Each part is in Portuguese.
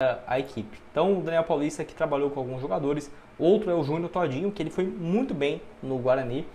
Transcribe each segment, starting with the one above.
a equipe. Então o Daniel Paulista que trabalhou com alguns jogadores, outro é o Júnior Todinho, que ele foi muito bem no Guarani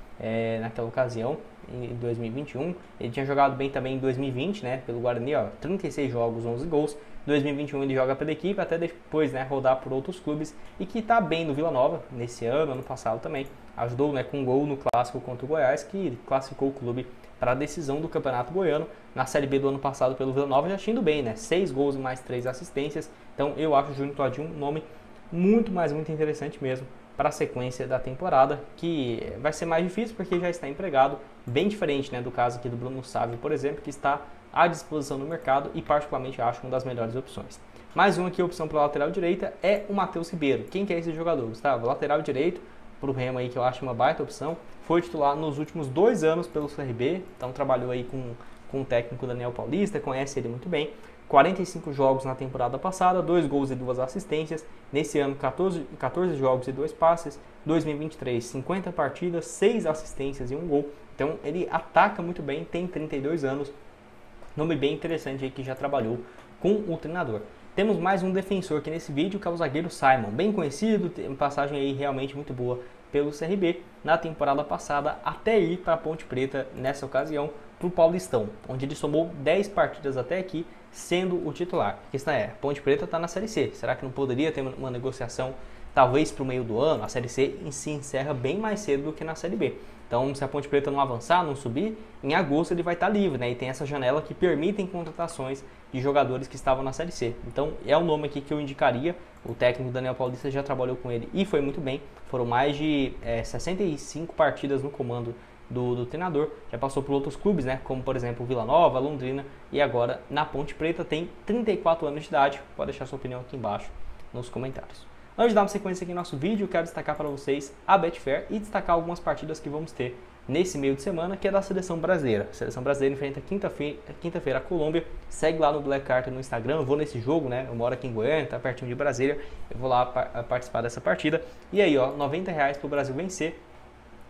naquela ocasião, em 2021. Ele tinha jogado bem também em 2020, né, pelo Guarani, 36 jogos, 11 gols. 2021 ele joga pela equipe, até depois, né, rodar por outros clubes, e que está bem no Vila Nova, nesse ano passado também. Ajudou, né, com um gol no clássico contra o Goiás, que classificou o clube para a decisão do Campeonato Goiano. Na Série B do ano passado pelo Vila Nova já tinha ido bem, né, 6 gols e mais 3 assistências. Então eu acho o Júnior Todinho um nome muito interessante mesmo para a sequência da temporada, que vai ser mais difícil porque já está empregado, bem diferente, né, do caso aqui do Bruno Sávio, por exemplo, que está à disposição no mercado e particularmente acho uma das melhores opções. Mais uma aqui, opção para a lateral direita, é o Matheus Ribeiro. Quem que é esse jogador, Gustavo? Lateral direito, para o Remo aí, que eu acho uma baita opção. Foi titular nos últimos 2 anos pelo CRB, então trabalhou aí com o técnico Daniel Paulista, conhece ele muito bem. 45 jogos na temporada passada, 2 gols e 2 assistências. Nesse ano, 14 jogos e 2 passes. 2023, 50 partidas, 6 assistências e 1 gol. Então ele ataca muito bem, tem 32 anos. Nome bem interessante aí que já trabalhou com o treinador. Temos mais um defensor aqui nesse vídeo, que é o zagueiro Simon. Bem conhecido, tem uma passagem aí realmente muito boa pelo CRB na temporada passada, até ir para a Ponte Preta nessa ocasião, para o Paulistão, onde ele somou 10 partidas até aqui, sendo o titular. A questão é, Ponte Preta está na Série C, será que não poderia ter uma negociação talvez para o meio do ano? A Série C se encerra bem mais cedo do que na Série B. Então, se a Ponte Preta não avançar, não subir, em agosto ele vai estar livre, né? E tem essa janela que permitem contratações de jogadores que estavam na Série C. Então, é o nome aqui que eu indicaria. O técnico Daniel Paulista já trabalhou com ele e foi muito bem. Foram mais de 65 partidas no comando do treinador. Já passou por outros clubes, né? Como, por exemplo, Vila Nova, Londrina e agora na Ponte Preta. Tem 34 anos de idade. Pode deixar sua opinião aqui embaixo nos comentários. Antes de dar uma sequência aqui no nosso vídeo, eu quero destacar para vocês a Betfair e destacar algumas partidas que vamos ter nesse meio de semana, que é da Seleção Brasileira. A Seleção Brasileira enfrenta quinta-feira a Colômbia. Segue lá no Black Carter no Instagram, eu vou nesse jogo, né? Eu moro aqui em Goiânia, tá pertinho de Brasília. Eu vou lá participar dessa partida. E aí, ó, R$90 para o Brasil vencer,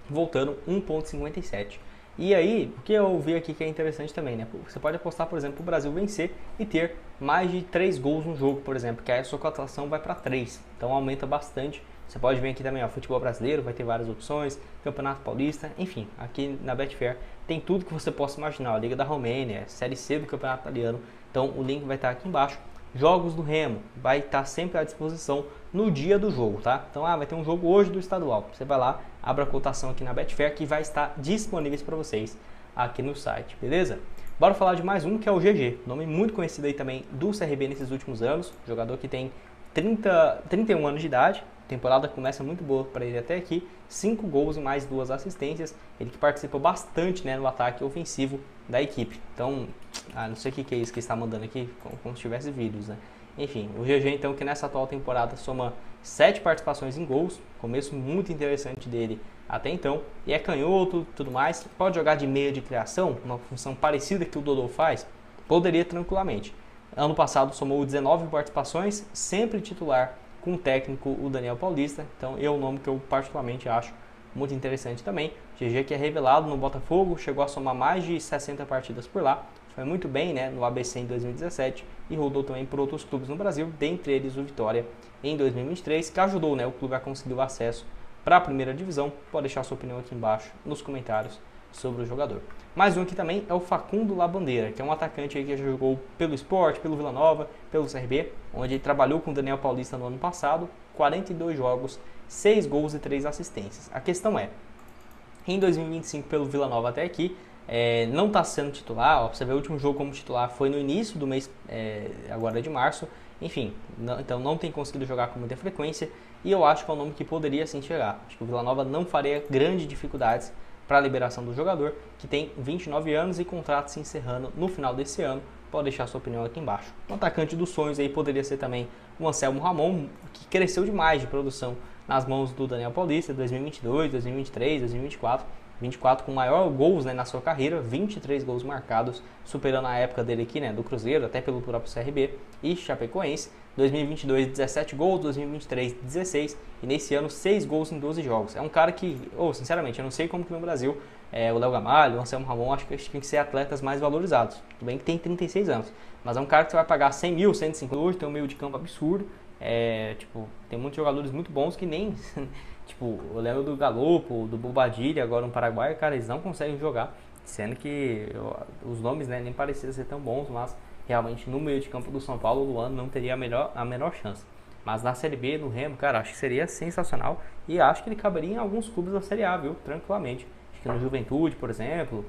voltando 1,57. E aí, o que eu vi aqui que é interessante também, né? Você pode apostar, por exemplo, o Brasil vencer e ter mais de 3 gols no jogo, por exemplo, que aí a sua cotação vai para 3. Então aumenta bastante. Você pode ver aqui também, ó, futebol brasileiro, vai ter várias opções, Campeonato Paulista, enfim, aqui na Betfair tem tudo que você possa imaginar, a Liga da Romênia, Série C do Campeonato Italiano. Então o link vai estar aqui embaixo. Jogos do Remo, vai estar sempre à disposição no dia do jogo, tá? Então, vai ter um jogo hoje do estadual. Você vai lá, abre a cotação aqui na Betfair, que vai estar disponível para vocês aqui no site, beleza? Bora falar de mais um, que é o GG, nome muito conhecido aí também do CRB nesses últimos anos, jogador que tem 31 anos de idade, a temporada começa muito boa para ele até aqui, 5 gols e mais 2 assistências, ele que participa bastante, né, no ataque ofensivo da equipe. Então, não sei o que é isso que está mandando aqui, como se tivesse vídeos, né? Enfim, o GG então que nessa atual temporada soma 7 participações em gols, começo muito interessante dele até então, e é canhoto, tudo mais, pode jogar de meia de criação, uma função parecida que o Dodô faz, poderia tranquilamente. Ano passado somou 19 participações, sempre titular com o técnico o Daniel Paulista, então é um nome que eu particularmente acho muito interessante também. GG que é revelado no Botafogo, chegou a somar mais de 60 partidas por lá, foi muito bem, né, no ABC em 2017 e rodou também por outros clubes no Brasil, dentre eles o Vitória em 2023, que ajudou, né, o clube a conseguir o acesso para a primeira divisão. Pode deixar sua opinião aqui embaixo nos comentários sobre o jogador. Mais um aqui também é o Facundo Labandeira, que é um atacante aí que já jogou pelo Sport, pelo Vila Nova, pelo CRB, onde ele trabalhou com o Daniel Paulista no ano passado, 42 jogos, 6 gols e 3 assistências. A questão é, em 2025 pelo Vila Nova até aqui, não está sendo titular, ó, você vê o último jogo como titular foi no início do mês, agora de março, enfim, então não tem conseguido jogar com muita frequência e eu acho que é um nome que poderia sim chegar. Acho que o Vila Nova não faria grandes dificuldades para a liberação do jogador, que tem 29 anos e contrato se encerrando no final desse ano. Pode deixar sua opinião aqui embaixo. Um atacante dos sonhos aí poderia ser também o Anselmo Ramon, que cresceu demais de produção nas mãos do Daniel Paulista, 2022, 2023, 2024. 24 com maior gols, né, na sua carreira, 23 gols marcados, superando a época dele aqui, né, do Cruzeiro, até pelo próprio CRB e Chapecoense. 2022, 17 gols, 2023, 16, e nesse ano 6 gols em 12 jogos. É um cara que, sinceramente, eu não sei como que no Brasil, o Léo Gamalho, o Anselmo Ramon, acho que tem que ser atletas mais valorizados. Tudo bem que tem 36 anos, mas é um cara que você vai pagar 100 mil, 150 hoje, tem um meio de campo absurdo. Tem muitos jogadores muito bons que nem... Tipo, eu lembro do Galopo, do Bobadilha, agora no Paraguai, cara, eles não conseguem jogar, sendo que os nomes, né, nem pareciam ser tão bons, mas realmente no meio de campo do São Paulo, o Luan não teria a menor chance. Mas na Série B, no Remo, cara, acho que seria sensacional e acho que ele caberia em alguns clubes da Série A, viu, tranquilamente. Acho que no Juventude, por exemplo,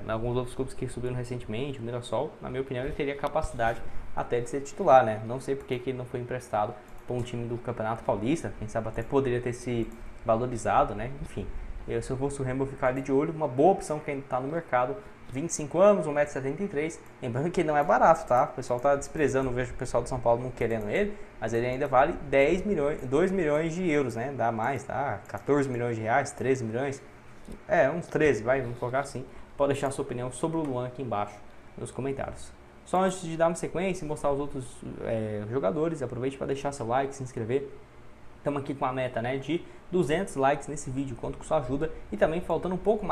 alguns outros clubes que subiram recentemente, o Mirassol, na minha opinião, ele teria capacidade até de ser titular, né, não sei porque que ele não foi emprestado para um time do Campeonato Paulista, quem sabe até poderia ter se valorizado, né? Enfim, se eu fosse o Remo, eu ficaria de olho, uma boa opção que ainda está no mercado, 25 anos, 1,73 m, lembrando que ele não é barato, tá? O pessoal está desprezando, eu vejo o pessoal do São Paulo não querendo ele, mas ele ainda vale 2 milhões de euros, né? Dá mais, tá? 14 milhões de reais, 13 milhões, uns 13, vamos colocar assim. Pode deixar a sua opinião sobre o Luan aqui embaixo nos comentários. Só antes de dar uma sequência e mostrar os outros jogadores, aproveite para deixar seu like, se inscrever. Estamos aqui com a meta, né, de 200 likes nesse vídeo, conto com sua ajuda. E também faltando um pouco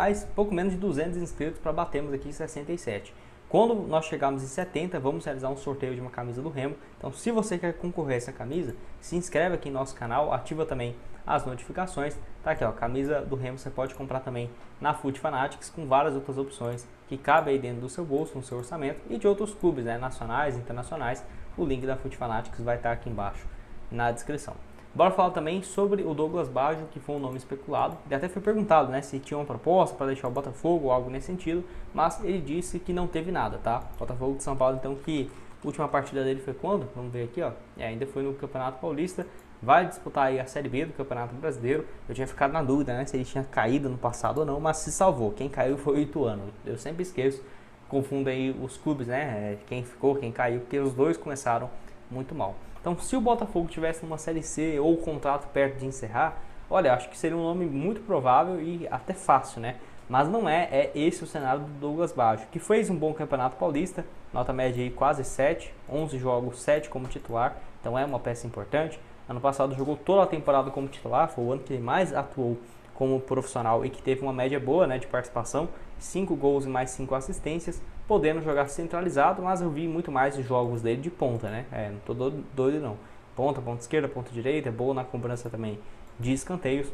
menos de 200 inscritos para batermos aqui 67. Quando nós chegarmos em 70, vamos realizar um sorteio de uma camisa do Remo. Então, se você quer concorrer a essa camisa, se inscreve aqui no nosso canal, ativa também as notificações. Tá aqui, ó, camisa do Remo você pode comprar também na Foot Fanatics com várias outras opções que cabem aí dentro do seu bolso, no seu orçamento, e de outros clubes, né, nacionais, internacionais. O link da Foot Fanatics vai estar aqui embaixo na descrição. Bora falar também sobre o Douglas Baggio, que foi um nome especulado. Ele até foi perguntado, né, se tinha uma proposta para deixar o Botafogo ou algo nesse sentido, mas ele disse que não teve nada, tá? Botafogo de São Paulo, então, que a última partida dele foi quando? Vamos ver aqui, ó. Ainda foi no Campeonato Paulista. Vai disputar aí a Série B do Campeonato Brasileiro. Eu tinha ficado na dúvida, né, se ele tinha caído no passado ou não, mas se salvou. Quem caiu foi o Ituano. Eu sempre esqueço, confundo aí os clubes, né, quem ficou, quem caiu, porque os dois começaram muito mal. Então, se o Botafogo tivesse numa Série C ou o contrato perto de encerrar, olha, acho que seria um nome muito provável e até fácil, né? Mas não é esse o cenário do Douglas Baggio, que fez um bom Campeonato Paulista, nota média aí quase 7, 11 jogos, 7 como titular, então é uma peça importante. Ano passado jogou toda a temporada como titular, foi o ano que ele mais atuou como profissional e que teve uma média boa, né, de participação, 5 gols e mais 5 assistências, podendo jogar centralizado, mas eu vi muito mais os jogos dele de ponta, né? Não tô doido não. Ponta esquerda, ponta direita, é boa na cobrança também de escanteios.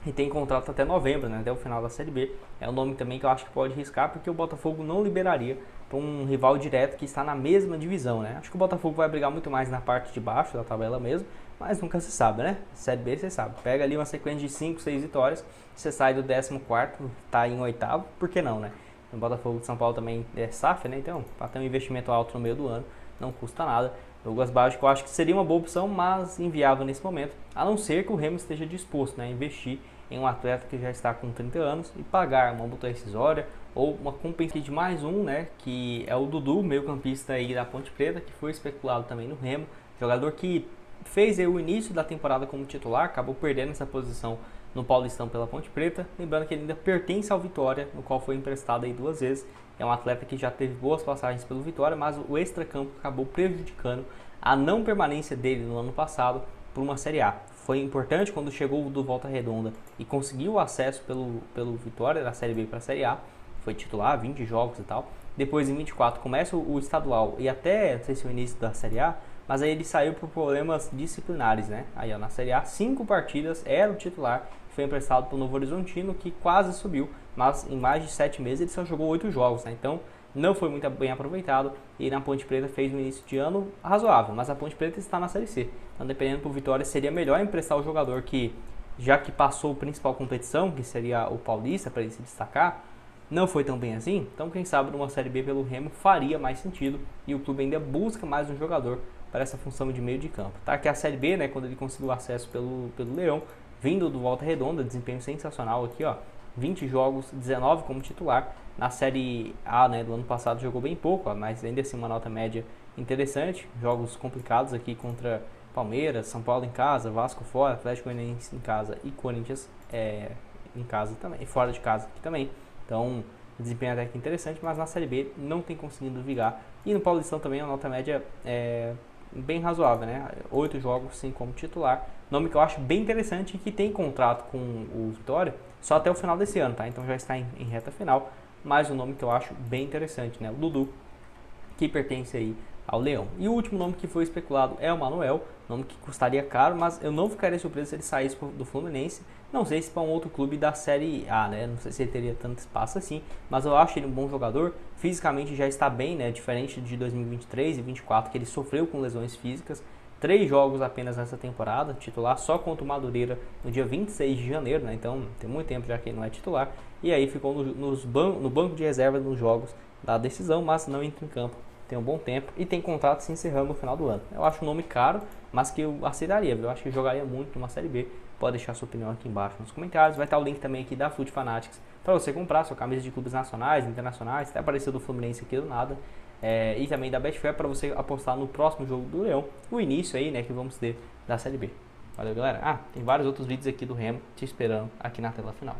E tem contrato até novembro, né, até o final da Série B. É um nome também que eu acho que pode riscar, porque o Botafogo não liberaria para um rival direto que está na mesma divisão, né? Acho que o Botafogo vai brigar muito mais na parte de baixo da tabela mesmo, mas nunca se sabe, né? Série B você sabe, pega ali uma sequência de 5, 6 vitórias, você sai do 14º, tá em 8º, por que não, né? O Botafogo de São Paulo também é SAF, né? Então, para ter um investimento alto no meio do ano, não custa nada. Douglas Baggio, que eu acho que seria uma boa opção, mas inviável nesse momento, a não ser que o Remo esteja disposto, né, a investir em um atleta que já está com 30 anos e pagar uma multa rescisória ou uma compensação de mais um, né, que é o Dudu, meio campista aí da Ponte Preta, que foi especulado também no Remo, jogador que fez aí o início da temporada como titular, acabou perdendo essa posição no Paulistão pela Ponte Preta, lembrando que ele ainda pertence ao Vitória, no qual foi emprestado aí 2 vezes. É um atleta que já teve boas passagens pelo Vitória, mas o extracampo acabou prejudicando a não permanência dele no ano passado por uma Série A. Foi importante quando chegou do Volta Redonda e conseguiu o acesso pelo Vitória da Série B para a Série A, foi titular, 20 jogos e tal. Depois em 24 começa o estadual e até, não sei se é o início da Série A, mas aí ele saiu por problemas disciplinares, né? Aí ó, na Série A, 5 partidas, era o titular, foi emprestado para o Novo Horizontino, que quase subiu, mas em mais de 7 meses ele só jogou 8 jogos, né? Então não foi muito bem aproveitado e na Ponte Preta fez um início de ano razoável, mas a Ponte Preta está na Série C, então dependendo do Vitória seria melhor emprestar o jogador que, já que passou a principal competição, que seria o Paulista, para ele se destacar, não foi tão bem assim, então quem sabe numa Série B pelo Remo faria mais sentido e o clube ainda busca mais um jogador para essa função de meio de campo. Tá aqui a Série B, né, quando ele conseguiu acesso pelo Leão, vindo do Volta Redonda, desempenho sensacional aqui, ó, 20 jogos, 19 como titular. Na Série A, né, do ano passado jogou bem pouco, ó, mas ainda assim uma nota média interessante. Jogos complicados aqui contra Palmeiras, São Paulo em casa, Vasco fora, Atlético Goianiense em casa e Corinthians em casa também, fora de casa aqui também. Então, desempenho até que interessante, mas na Série B não tem conseguido vingar. E no Paulistão também a nota média é bem razoável, né? 8 jogos sim como titular. Nome que eu acho bem interessante e que tem contrato com o Vitória só até o final desse ano, tá? Então já está em reta final, mas um nome que eu acho bem interessante, né? O Dudu, que pertence aí ao Leão. E o último nome que foi especulado é o Manuel, nome que custaria caro, mas eu não ficaria surpreso se ele saísse do Fluminense. Não sei se para um outro clube da Série A, né? Não sei se ele teria tanto espaço assim, mas eu acho ele um bom jogador. Fisicamente já está bem, né? Diferente de 2023 e 2024, que ele sofreu com lesões físicas. 3 jogos apenas nessa temporada, titular só contra o Madureira no dia 26 de janeiro, né? Então tem muito tempo já que ele não é titular. E aí ficou no banco de reserva nos jogos da decisão, mas não entra em campo. Tem um bom tempo e tem contrato se encerrando no final do ano. Eu acho um nome caro, mas que eu aceitaria, viu? Eu acho que jogaria muito numa Série B. Pode deixar sua opinião aqui embaixo nos comentários. Vai estar o link também aqui da Foot Fanatics para você comprar sua camisa de clubes nacionais, internacionais. Até apareceu do Fluminense aqui do nada. E também da Betfair para você apostar no próximo jogo do Leão. O início aí, né, que vamos ter da Série B. Valeu, galera. Tem vários outros vídeos aqui do Remo te esperando aqui na tela final.